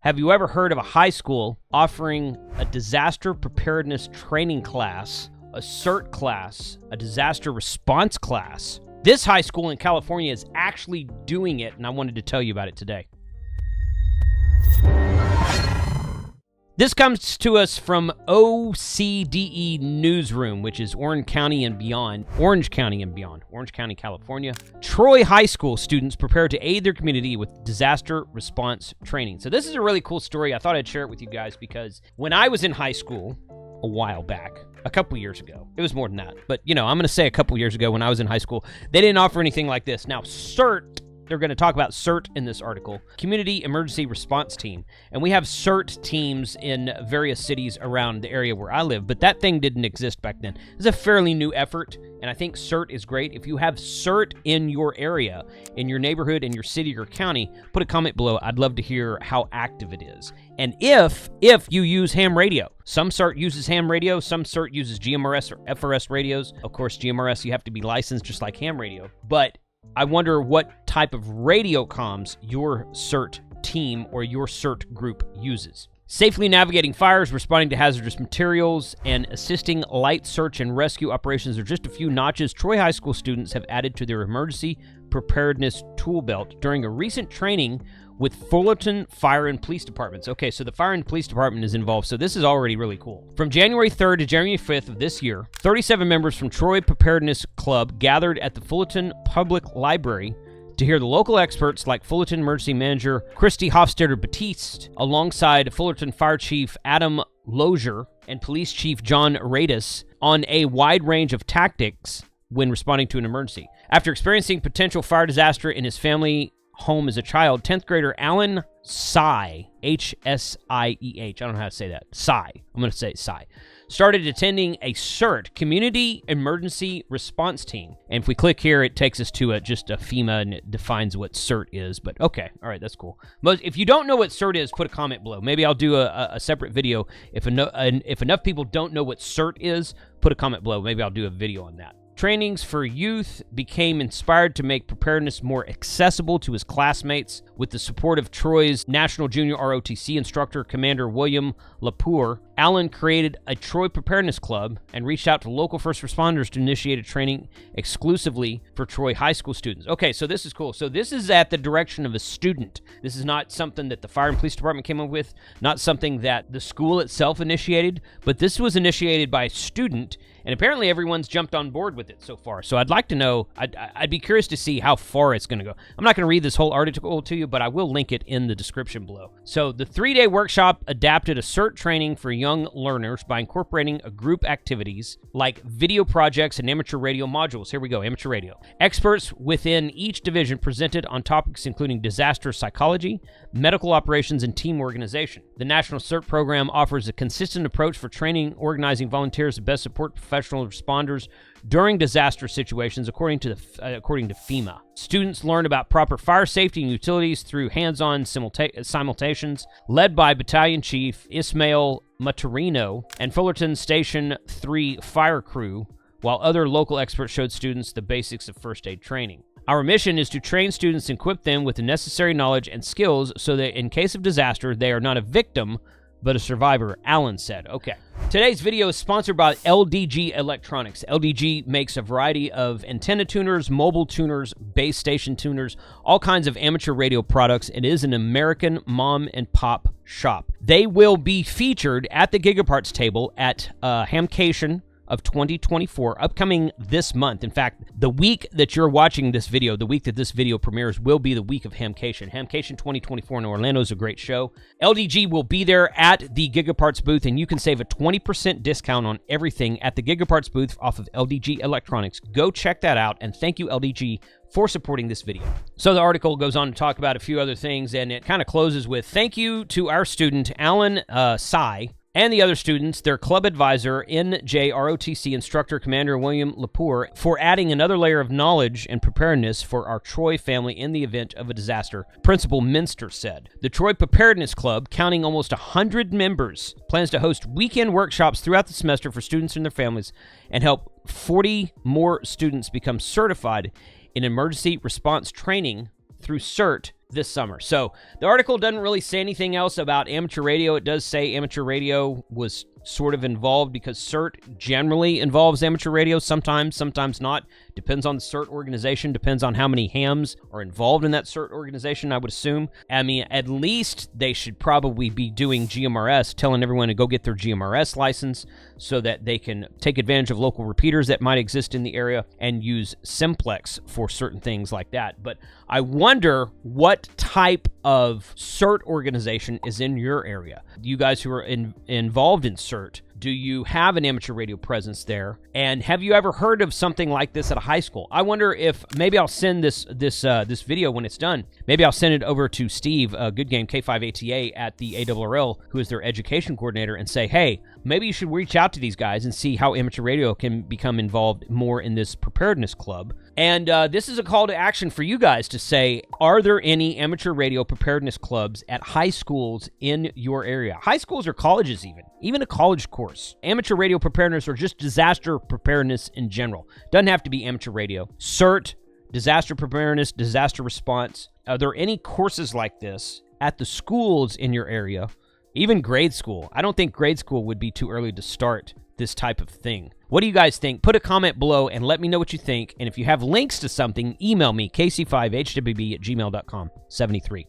Have you ever heard of a high school offering a disaster preparedness training class, a CERT class, a disaster response class? This high school in California is actually doing it, and I wanted to tell you about it today. This comes to us from OCDE Newsroom, which is Orange County, California. Troy High School students prepare to aid their community with disaster response training. So this is a really cool story. I thought I'd share it with you guys because when I was in high school a while back, a couple years ago, it was more than that, but I'm going to say a couple years ago when I was in high school, they didn't offer anything like this. Now, CERT, they're going to talk about CERT in this article, Community Emergency Response Team. And we have CERT teams in various cities around the area where I live, but that thing didn't exist back then. It's a fairly new effort, and I think CERT is great. If you have CERT in your area, in your neighborhood, in your city or county, put a comment below. I'd love to hear how active it is. And if you use ham radio, some CERT uses ham radio, some CERT uses GMRS or FRS radios. Of course, GMRS, you have to be licensed just like ham radio, but I wonder what type of radio comms your CERT team or your CERT group uses. Safely navigating fires, responding to hazardous materials, and assisting light search and rescue operations are just a few notches Troy High School students have added to their emergency preparedness tool belt during a recent training with Fullerton Fire and Police Departments. Okay, so the Fire and Police Department is involved, so this is already really cool. From January 3rd to January 5th of this year, 37 members from Troy Preparedness Club gathered at the Fullerton Public Library to hear the local experts like Fullerton Emergency Manager Christy Hofstetter-Batiste, alongside Fullerton Fire Chief Adam Lozier and Police Chief John Radis on a wide range of tactics when responding to an emergency. After experiencing potential fire disaster in his family home as a child, 10th grader Alan Sy, H-S-I-E-H, I don't know how to say that, Sy, I'm going to say Sy, started attending a CERT, Community Emergency Response Team. And if we click here, it takes us to just a FEMA, and it defines what CERT is. But okay, all right, that's cool. If you don't know what CERT is, put a comment below. Maybe I'll do a separate video. If enough people don't know what CERT is, put a comment below. Maybe I'll do a video on that. Trainings for youth became inspired to make preparedness more accessible to his classmates. With the support of Troy's National Junior ROTC instructor, Commander William Lepore, Allen created a Troy Preparedness Club and reached out to local first responders to initiate a training exclusively for Troy High School students. Okay, so this is cool. So this is at the direction of a student. This is not something that the Fire and Police Department came up with, not something that the school itself initiated, but this was initiated by a student, and apparently everyone's jumped on board with it so far. So I'd like to know, I'd be curious to see how far it's going to go. I'm not going to read this whole article to you, but I will link it in the description below. So the 3-day workshop adapted a CERT training for young learners by incorporating group activities like video projects and amateur radio modules. Here we go, amateur radio. Experts within each division presented on topics including disaster psychology, medical operations, and team organization. The National CERT program offers a consistent approach for training, organizing volunteers to best support professional responders during disaster situations, according to FEMA. Students learn about proper fire safety and utilities through hands-on simultations, led by Battalion Chief Ismail Maturino and Fullerton Station 3 fire crew, while other local experts showed students the basics of first aid training. Our mission is to train students and equip them with the necessary knowledge and skills so that in case of disaster, they are not a victim, but a survivor, Allen said. Okay. Today's video is sponsored by LDG Electronics. LDG makes a variety of antenna tuners, mobile tuners, base station tuners, all kinds of amateur radio products. It is an American mom and pop shop. They will be featured at the Gigaparts table at Hamcation of 2024, upcoming this month. In fact, the week that you're watching this video, the week that this video premieres, will be the week of Hamcation. Hamcation 2024 in Orlando is a great show. LDG will be there at the Gigaparts booth, and you can save a 20% discount on everything at the Gigaparts booth off of LDG Electronics. Go check that out, and thank you, LDG, for supporting this video. So the article goes on to talk about a few other things, and it kind of closes with, thank you to our student, Alan Sy, and the other students, their club advisor, NJROTC instructor, Commander William Lepore, for adding another layer of knowledge and preparedness for our Troy family in the event of a disaster, Principal Minster said. The Troy Preparedness Club, counting almost 100 members, plans to host weekend workshops throughout the semester for students and their families and help 40 more students become certified in emergency response training through CERT this summer. So the article doesn't really say anything else about amateur radio. It does say amateur radio was sort of involved because CERT generally involves amateur radio, sometimes not. Depends on the CERT organization, depends on how many hams are involved in that CERT organization, I would assume. I mean, at least they should probably be doing GMRS, telling everyone to go get their GMRS license so that they can take advantage of local repeaters that might exist in the area and use simplex for certain things like that. But I wonder what type of CERT organization is in your area. You guys who are involved in CERT, do you have an amateur radio presence there? And have you ever heard of something like this at a high school? I wonder if maybe I'll send this video when it's done. Maybe I'll send it over to Steve, Good Game K5ATA at the ARRL, who is their education coordinator, and say, hey, maybe you should reach out to these guys and see how amateur radio can become involved more in this preparedness club. And this is a call to action for you guys to say, are there any amateur radio preparedness clubs at high schools in your area? High schools or colleges even a college course. Amateur radio preparedness or just disaster preparedness in general. Doesn't have to be amateur radio. CERT, disaster preparedness, disaster response. Are there any courses like this at the schools in your area? Even grade school. I don't think grade school would be too early to start this type of thing. What do you guys think? Put a comment below and let me know what you think. And if you have links to something, email me, kc5hwb@gmail.com. 73.